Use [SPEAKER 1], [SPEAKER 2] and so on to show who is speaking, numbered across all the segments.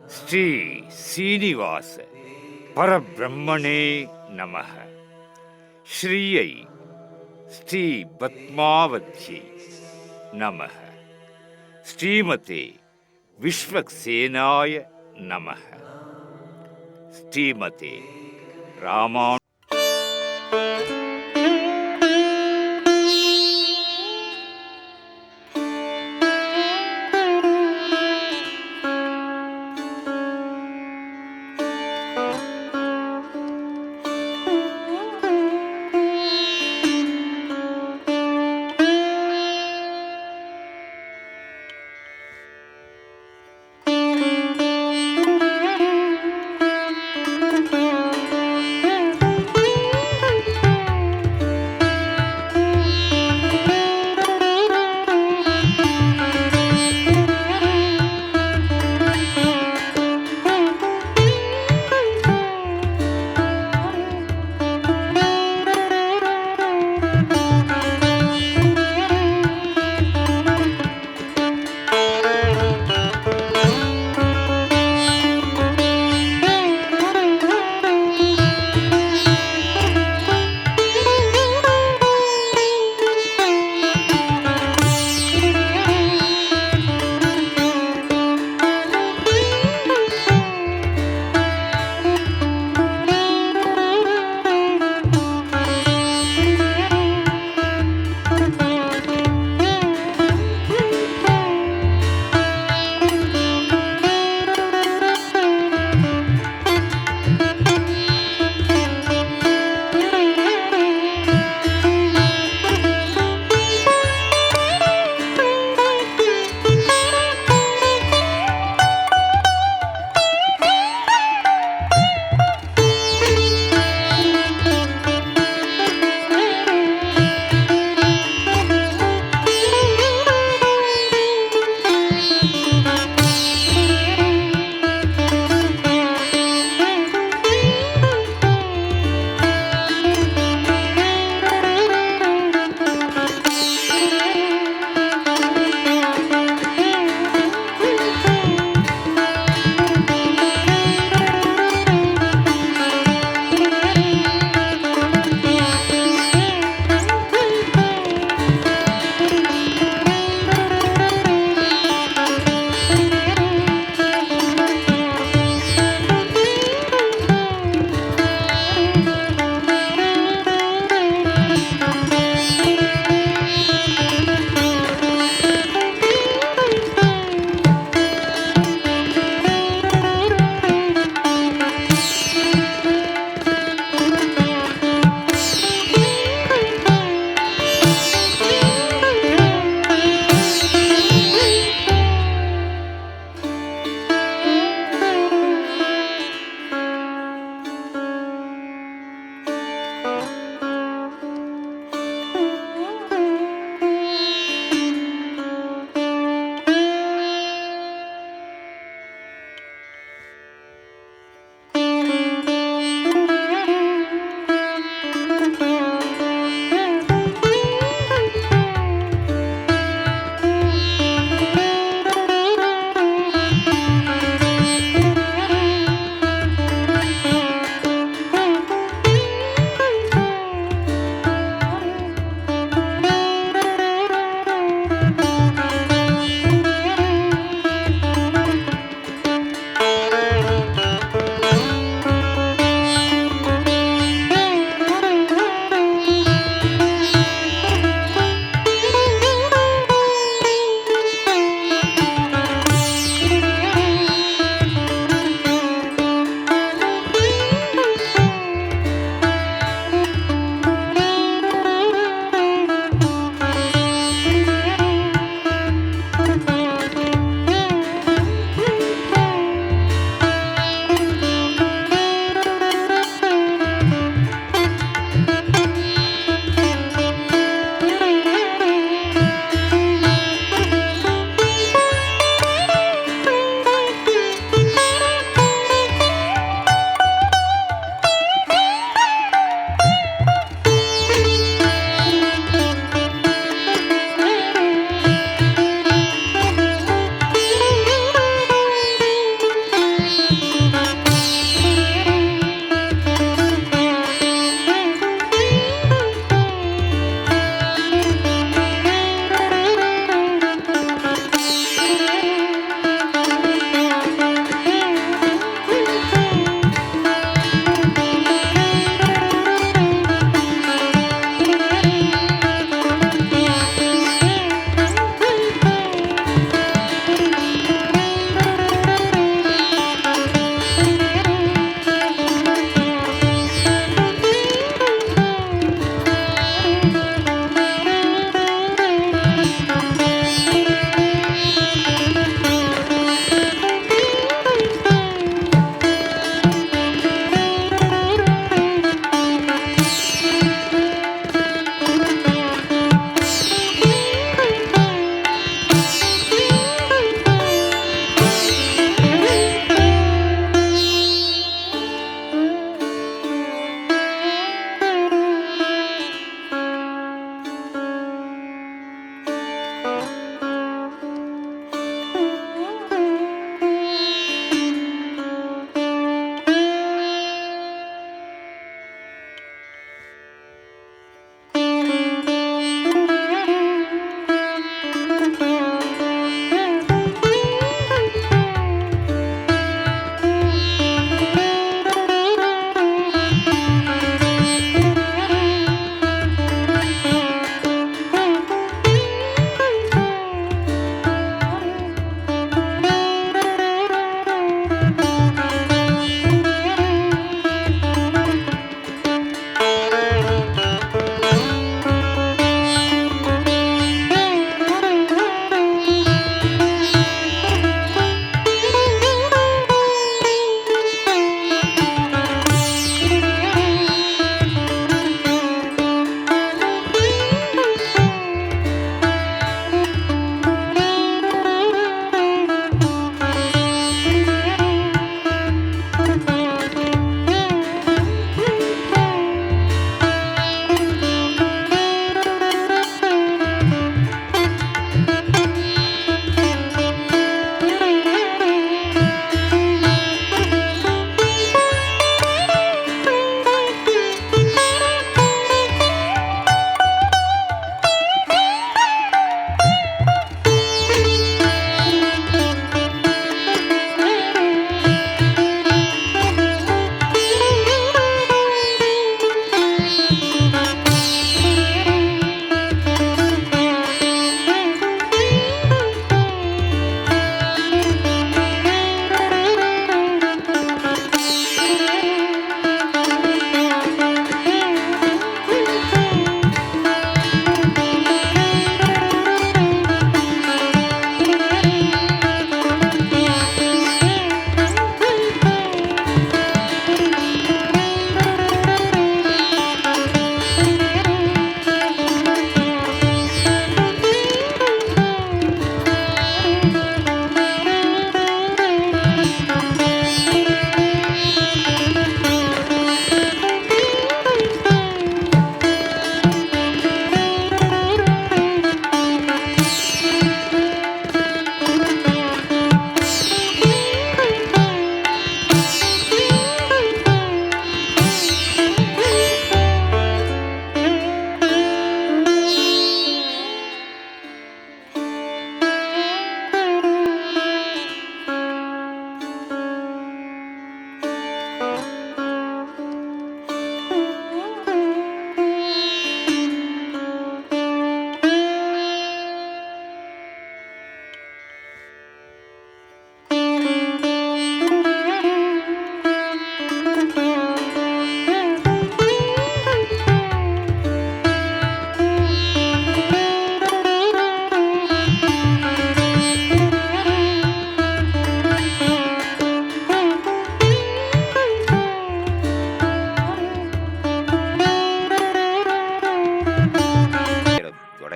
[SPEAKER 1] ஸ்ரீ சீனிவாச பரபிரம்மணே நமः. ஸ்ரீயை ஸ்ரீ பத்மாவத்யை நமः. ஸ்ரீமதே விஸ்வக்சேனாய நமः. ஸ்ரீமதே ராமா.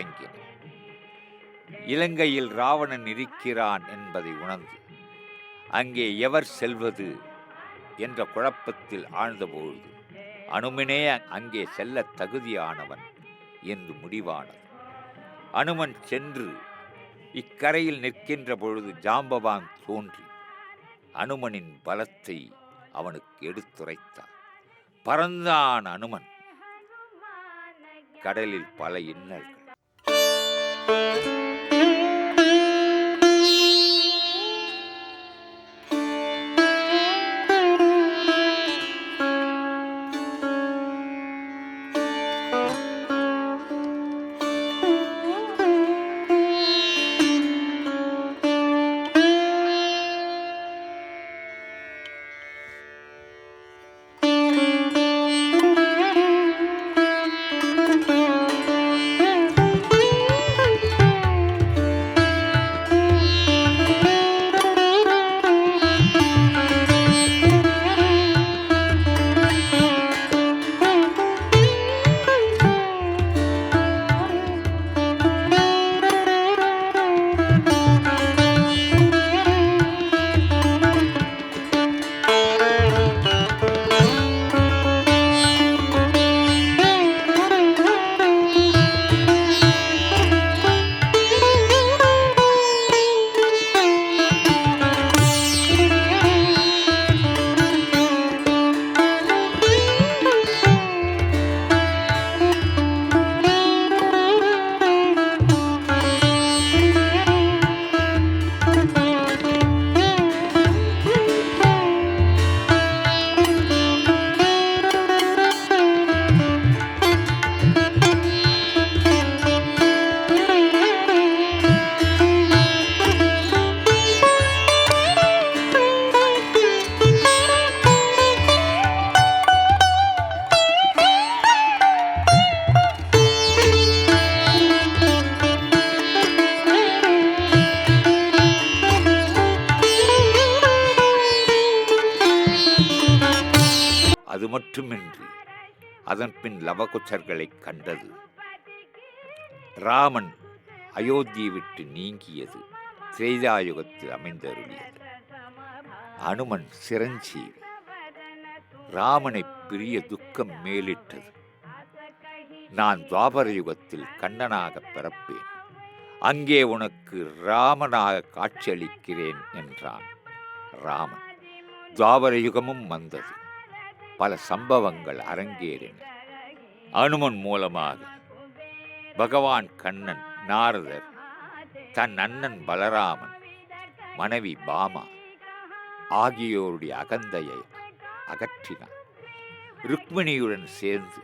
[SPEAKER 1] தொடங்கின. இலங்கையில் ராவணன் இருக்கிறான் என்பதை உணர்ந்து அங்கே எவர் செல்வது என்ற குழப்பத்தில் ஆழ்ந்தபொழுது அனுமனே அங்கே செல்ல தகுதியானவன் என்று முடிவானது. அனுமன் சென்று இக்கரையில் நிற்கின்ற பொழுது ஜாம்பவான் தோன்றி அனுமனின் பலத்தை அவனுக்கு எடுத்துரைத்தார். பறந்தான் அனுமன். கடலில் பல இன்னல்கள். அது மட்டுமின்றி அதன் பின் லவகுச்சர்களை கண்டது. ராமன் அயோத்தியை விட்டு நீங்கியது திரேதாயுகத்தில் அமைந்தருளியது. அனுமன் சிரஞ்சீவி. ராமனை பிரிய துக்கம் மேலிட்டது. நான் துவாபர யுகத்தில் கண்ணனாக பிறப்பேன், அங்கே உனக்கு ராமனாக காட்சியளிக்கிறேன் என்றான் ராமன். துவாபர யுகமும் வந்தது. பல சம்பவங்கள் அரங்கேறின. அனுமன் மூலமாக பகவான் கண்ணன், நாரதர் தன் அண்ணன் பலராமன், மனைவி பாமா ஆகியோருடைய அகந்தையை அகற்றினார். ருக்மிணியுடன் சேர்ந்து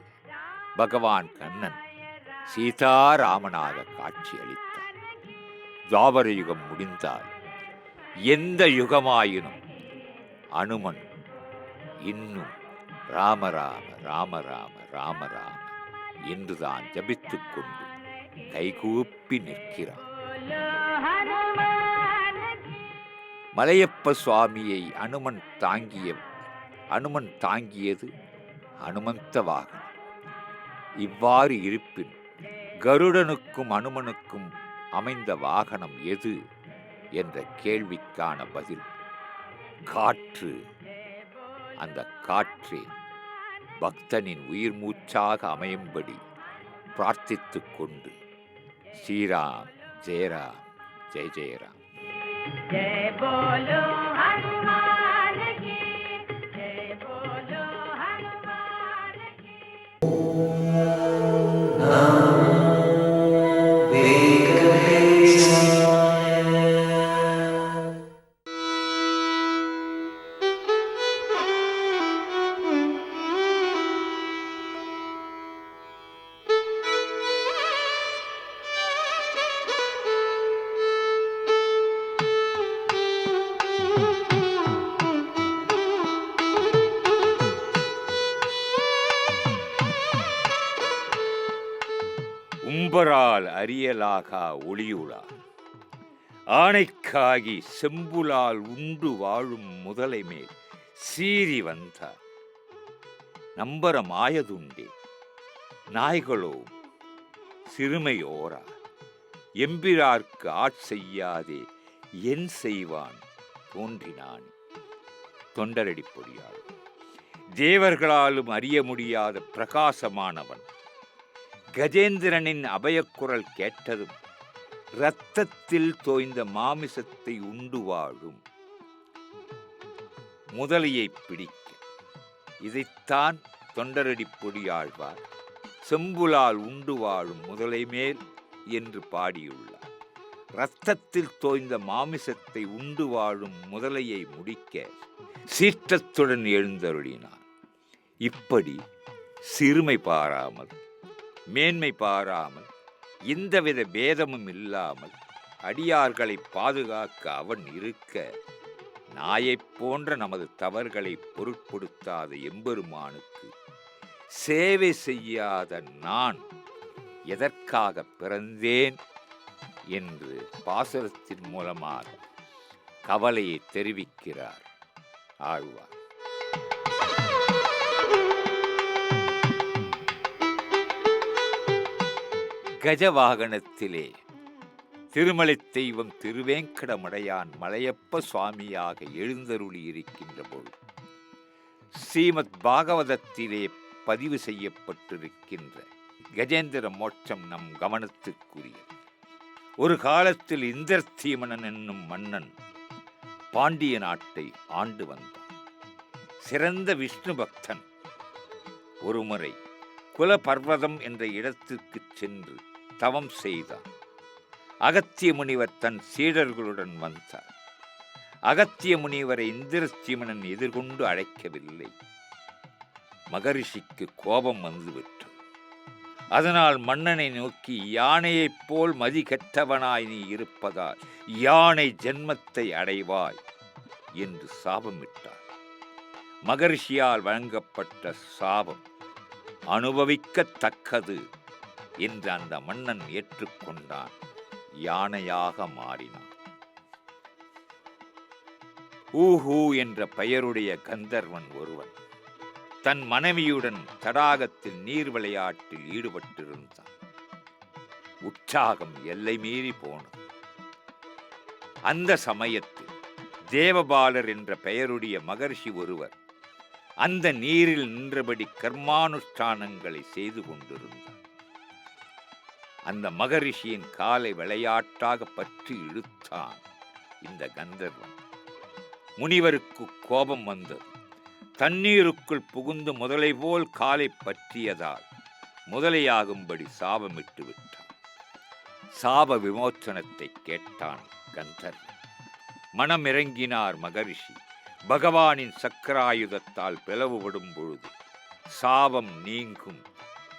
[SPEAKER 1] பகவான் கண்ணன் சீதாராமனாக காட்சியளித்தார். துவாபர யுகம் முடிந்தால் எந்த யுகமாயினும் அனுமன் இன்னும் ராம ராம ராம ராம ராம ராம என்றுதான் ஜபித்துக் கொண்டு கைகூப்பி நிற்கிறான். மலையப்ப சுவாமியை அனுமன் தாங்கியது அனுமந்த வாகனம். இவ்வாறு இருப்பின் கருடனுக்கும் அனுமனுக்கும் அமைந்த வாகனம் எது என்ற கேள்விக்கான பதில் காற்று. அந்த காற்றே பக்தனின் உயிர் மூச்சாக அமையும்படி பிரார்த்தித்துக் கொண்டு ஸ்ரீராம் ஜெயராம் ஜெய ஜெயராம். जय बोलो हनुमान की, जय बोलो हनुमान की. உம்பரால் அறியலாகா ஒளியுளா ஆணைக்காகி செம்புலால் உண்டு வாழும் முதலை மேல் சீறி வந்தார். நம்பர மாயதுண்டே நாய்களோ சிறுமையோரா எம்பிரார்க்கு ஆட்செய்யாதே என் செய்வான் தோன்றினான். தொண்டரடி பொடியாள் தேவர்களாலும் அறிய முடியாத பிரகாசமானவன் கஜேந்திரனின் அபயக்குரல் கேட்டதும் இரத்தத்தில் தோய்ந்த மாமிசத்தை உண்டு வாழும் முதலையை பிடிக்க. இதைத்தான் தொண்டரடி பொடியாழ்வார் செம்புலால் உண்டு வாழும் முதலை மேல் என்று பாடியுள்ளார். இரத்தத்தில் தோய்ந்த மாமிசத்தை உண்டு வாழும் முதலையை முடிக்க சீற்றத்துடன் எழுந்தருளினார். இப்படி சிறுமை பாராமல் மேன்மை பாராமல் எந்தவித பேதமும் இல்லாமல் அடியார்களை பாதுகாக்க அவன் இருக்க, நாயைப் போன்ற நமது தவறுகளை பொருட்படுத்தாத எம்பெருமானுக்கு சேவை செய்யாத நான் எதற்காக பிறந்தேன் என்று பாசுரத்தின் மூலமாக கவலையை தெரிவிக்கிறார் ஆழ்வார். கஜவாகனத்திலே திருமலை தெய்வம் திருவேங்கடமடையான் மலையப்ப சுவாமியாக எழுந்தருளி இருக்கின்ற போது ஸ்ரீமத் பாகவதத்திலே பதிவு செய்யப்பட்டிருக்கின்ற கஜேந்திர மோட்சம் நம் கவனத்திற்குரிய. ஒரு காலத்தில் இந்திரதீமனன் என்னும் மன்னன் பாண்டிய நாட்டை ஆண்டு வந்தான். சிறந்த விஷ்ணு பக்தன் ஒருமுறை குலபர்வதம் என்ற இடத்திற்கு சென்று தவம் செய்தான். அகத்திய முனிவர் தன் சீடர்களுடன் வந்தார். அகத்திய முனிவரை இந்திரதீமனன் எதிர்கொண்டு அழைக்கவில்லை. மகரிஷிக்கு கோபம் வந்துவிட்டது. அதனால் மன்னனை நோக்கி, யானையைப் போல் மதி கெட்டவனாய் நீ இருப்பதால் யானை ஜென்மத்தை அடைவாய் என்று சாபமிட்டார். மகரிஷியால் வழங்கப்பட்ட சாபம் அனுபவிக்கத்தக்கது என்று அந்த மன்னன் ஏற்றுக்கொண்டான். யானையாக மாறினான். ஊஹூ என்ற பெயருடைய கந்தர்வன் ஒருவன் தன் மனைவியுடன் தடாகத்தில் நீர் விளையாட்டில் ஈடுபட்டிருந்தான். உற்சாகம் எல்லை மீறி போனது. அந்த சமயத்தில் தேவபாலர் என்ற பெயருடைய மகர்ஷி ஒருவர் அந்த நீரில் நின்றபடி கர்மானுஷ்டானங்களை செய்து கொண்டிருந்தார். அந்த மகரிஷியின் காலை விளையாட்டாக பற்றி இழுத்தான் இந்த கந்தர்வன். முனிவருக்கு கோபம் வந்தது. தண்ணீருக்குள் புகுந்து முதலை போல் காலை பற்றியதால் முதலையாகும்படி சாபமிட்டு விட்டான். சாப விமோச்சனத்தை கேட்டான் கந்தர்வன். மனமிறங்கினார் மகரிஷி. பகவானின் சக்கராயுதத்தால் பிளவுபடும் பொழுது சாபம் நீங்கும்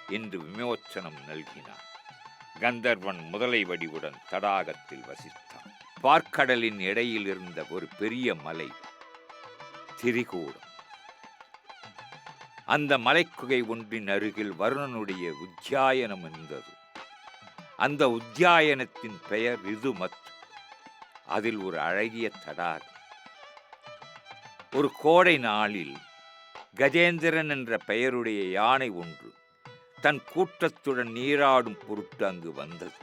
[SPEAKER 1] என்று விமோச்சனம் நல்கினார். கந்தர்வன் முதலை வடிவுடன் தடாகத்தில் வசித்தான். பார்க்கடலின் இடையில் இருந்த ஒரு பெரிய மலை திரிகூடம். அந்த மலைக்குகை ஒன்றின் அருகில் வருணனுடைய உத்யாயனம் இருந்தது. அந்த உத்யாயனத்தின் பெயர் ரிதுமத். அதில் ஒரு அழகிய தடாகம். ஒரு கோடை நாளில் கஜேந்திரன் என்ற பெயருடைய யானை ஒன்று தன் கூட்டத்துடன் நீராடும் பொருட்டு அங்கு வந்தது.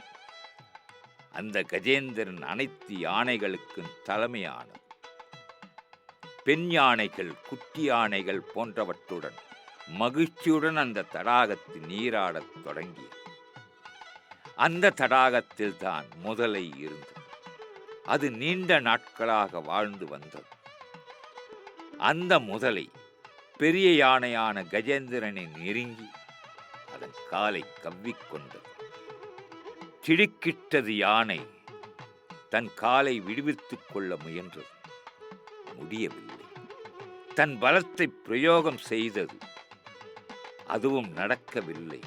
[SPEAKER 1] அந்த கஜேந்திரன் அனைத்து யானைகளுக்கும் தலைமையானது. பெண் யானைகள், குட்டி யானைகள் போன்றவற்றுடன் மகிழ்ச்சியுடன் அந்த தடாகத்தில் நீராடத் தொடங்கியது. அந்த தடாகத்தில் தான் முதலை இருந்தது. அது நீண்ட நாட்களாக வாழ்ந்து வந்தது. அந்த முதலை பெரிய யானையான கஜேந்திரனை நெருங்கி அதன் காலை கவ்விக்கொண்டது. திடுக்கிட்டது யானை. தன் காலை விடுவித்துக் கொள்ள முயன்றது. முடியவில்லை. தன் பலத்தை பிரயோகம் செய்தது. அதுவும் நடக்கவில்லை.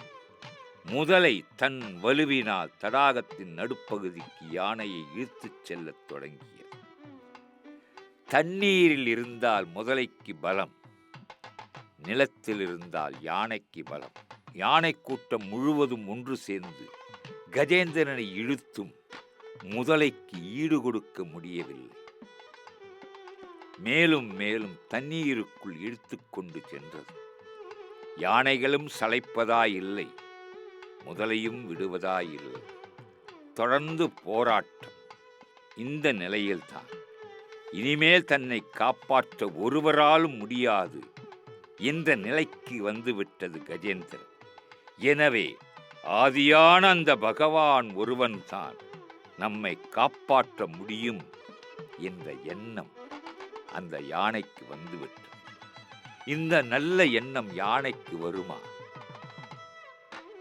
[SPEAKER 1] முதலை தன் வலுவினால் தடாகத்தின் நடுப்பகுதிக்கு யானையை இழுத்துச் செல்லத் தொடங்கியது. தண்ணீரில் இருந்தால் முதலைக்கு பலம், நிலத்தில் இருந்தால் யானைக்கு பலம். யானை கூட்டம் முழுவதும் ஒன்று சேர்ந்து கஜேந்திரனை இழுத்தும் முதலைக்கு ஈடு கொடுக்க முடியவில்லை. மேலும் மேலும் தண்ணீருக்குள் இழுத்து கொண்டு சென்றது. யானைகளும் சளைப்பதா இல்லை. முதலையும் விடுவதாயில்லை. தொடர்ந்து போராட்டம். இந்த நிலையில்தான் இனிமேல் தன்னை காப்பாற்ற ஒருவராலும் முடியாது என்ற நிலைக்கு வந்துவிட்டது கஜேந்திரன். எனவே ஆதியான அந்த பகவான் ஒருவன்தான் நம்மை காப்பாற்ற முடியும் என்ற எண்ணம் அந்த யானைக்கு வந்துவிட்டது. இந்த நல்ல எண்ணம் யானைக்கு வருமா?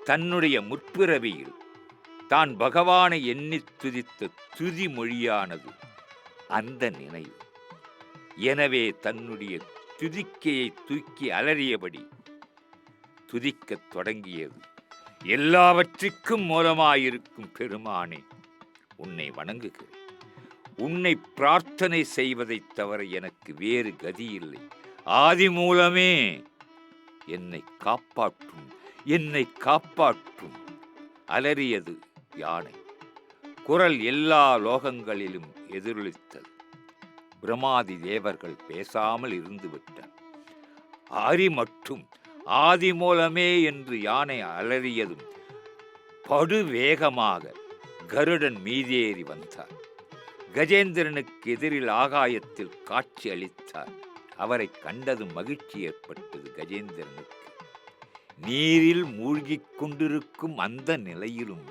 [SPEAKER 1] தன்னுடைய முற்பிறவியில் தான் பகவானை எண்ணி துதித்த துதி மொழியானது அந்த நினைவு. எனவே தன்னுடைய துதிக்கையை தூக்கி அலறியபடி துதிக்கத் தொடங்கியது. எல்லாவற்றிற்கும் மூலமாயிருக்கும் பெருமானே, உன்னை வணங்குகிறேன். உன்னை பிரார்த்தனை செய்வதைத் தவிர எனக்கு வேறு கதியில்லை. ஆதி மூலமே என்னை காப்பாற்றும், என்னை காப்பாற்றும் அலறியது யானை. குரல் எல்லா லோகங்களிலும் எதிரொலித்தது. பிரமாதி தேவர்கள் பேசாமல் இருந்துவிட்டார். ஆரி மட்டும் ஆதி மூலமே என்று யானை அலறியதும் படுவேகமாக கருடன் மீதேறி வந்தார். கஜேந்திரனுக்கு எதிரில் ஆகாயத்தில் காட்சி அளித்தார். அவரை கண்டதும் மகிழ்ச்சி ஏற்பட்டது கஜேந்திரனுக்கு. நீரில் மூழ்கிக் கொண்டிருக்கும் அந்த நிலையிலும்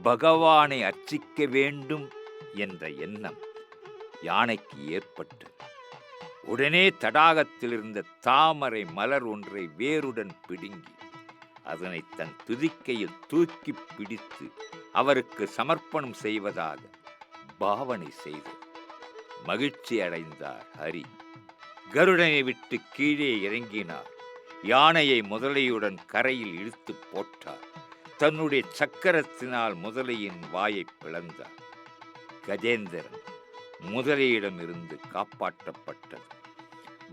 [SPEAKER 1] பகவானை அர்ச்சிக்க வேண்டும் என்ற எண்ணம் யானைக்கு ஏற்பட்டது. உடனே தடாகத்தில் இருந்த தாமரை மலர் ஒன்றை வேருடன் பிடுங்கி அதனை தன் துதிக்கையில் தூக்கி பிடித்து அவருக்கு சமர்ப்பணம் செய்வதாக பாவனை செய்தார். மகிழ்ச்சி அடைந்தார் ஹரி. கருடனை விட்டு கீழே இறங்கினார். யானையை முதலையுடன் கரையில் இழுத்து போட்டார். தன்னுடைய சக்கரத்தினால் முதலையின் வாயை பிளந்தார். கஜேந்திரன் முதலையிடமிருந்து காப்பாற்றப்பட்டது.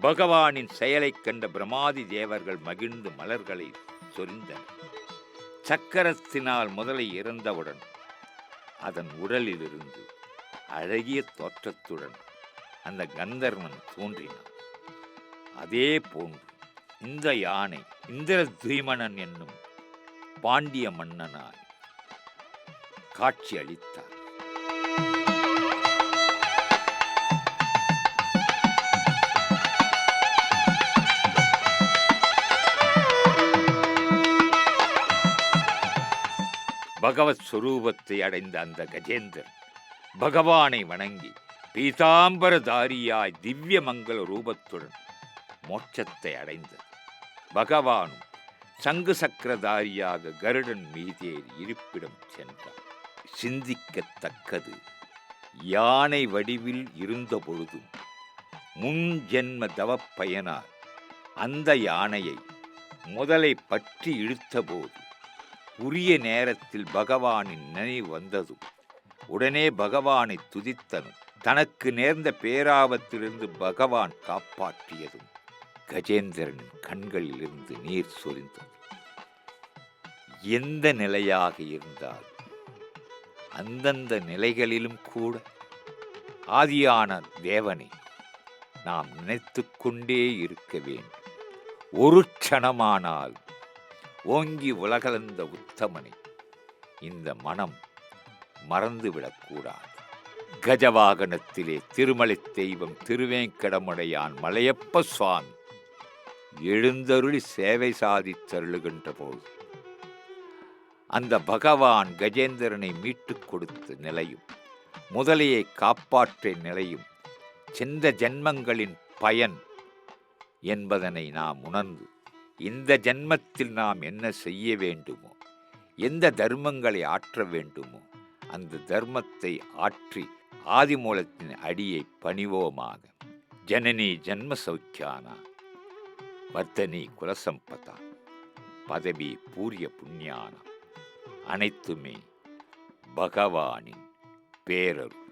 [SPEAKER 1] பகவானின் செயலைக் கண்ட பிரமாதி தேவர்கள் மகிழ்ந்து மலர்களை சொரிந்தனர். சக்கரத்தினால் முதலை இறந்தவுடன் அதன் உடலிலிருந்து அழகிய தோற்றத்துடன் அந்த கந்தர்வன் தோன்றினான். அதே போன்று இந்த யானை இந்திரத்யுமனன் என்னும் பாண்டிய மன்னனாய் காட்சி அளித்தார். பகவத் ஸ்வரூபத்தை அடைந்த அந்த கஜேந்திரன் பகவானை வணங்கி பீதாம்பரதாரியாய் திவ்ய மங்கள ரூபத்துடன் மோட்சத்தை அடைந்தது. பகவானும் சங்கு சக்கரதாரியாக கருடன் மீதேறி இருப்பிடம் சென்றார். சிந்திக்கத்தக்கது, யானை வடிவில் இருந்த பொழுதும் முன் ஜென்ம தவப்பயனார் அந்த யானையை முதலை பற்றி இழுத்தபோது உரிய நேரத்தில் பகவானின் நினைவு வந்ததும் உடனே பகவானை துதித்தனும் தனக்கு நேர்ந்த பேராபத்திலிருந்து பகவான் காப்பாற்றியதும் கஜேந்திரனின் கண்களிலிருந்து நீர் சொரிந்தது. எந்த நிலையாக இருந்தால் அந்தந்த நிலைகளிலும் கூட ஆதியான தேவனை நாம் நினைத்து கொண்டே இருக்க வேண்டும். ஒரு க்ஷணமானால் ஓங்கி உலகளந்த உத்தமனை இந்த மனம் மறந்துவிடக்கூடாது. கஜவாகனத்திலே திருமலை தெய்வம் திருவேங்கடமுடையான் மலையப்ப சுவாமி எழுந்தருளி சேவை சாதித்தருளுகின்ற போது அந்த பகவான் கஜேந்திரனை மீட்டுக் கொடுத்த நிலையும் முதலையை காப்பாற்றிய நிலையும் சென்ற ஜென்மங்களின் பயன் என்பதனை நாம் உணர்ந்து இந்த ஜென்மத்தில் நாம் என்ன செய்ய வேண்டுமோ, எந்த தர்மங்களை ஆற்ற வேண்டுமோ அந்த தர்மத்தை ஆற்றி ஆதிமூலத்தின் அடியை பணிவோமாக. ஜனனி ஜன்ம சௌக்கியானா வர்த்தனி குலசம்பதா பதவி பூரிய புண்ணியானா அனைத்துமே பகவானின் பேரருள்.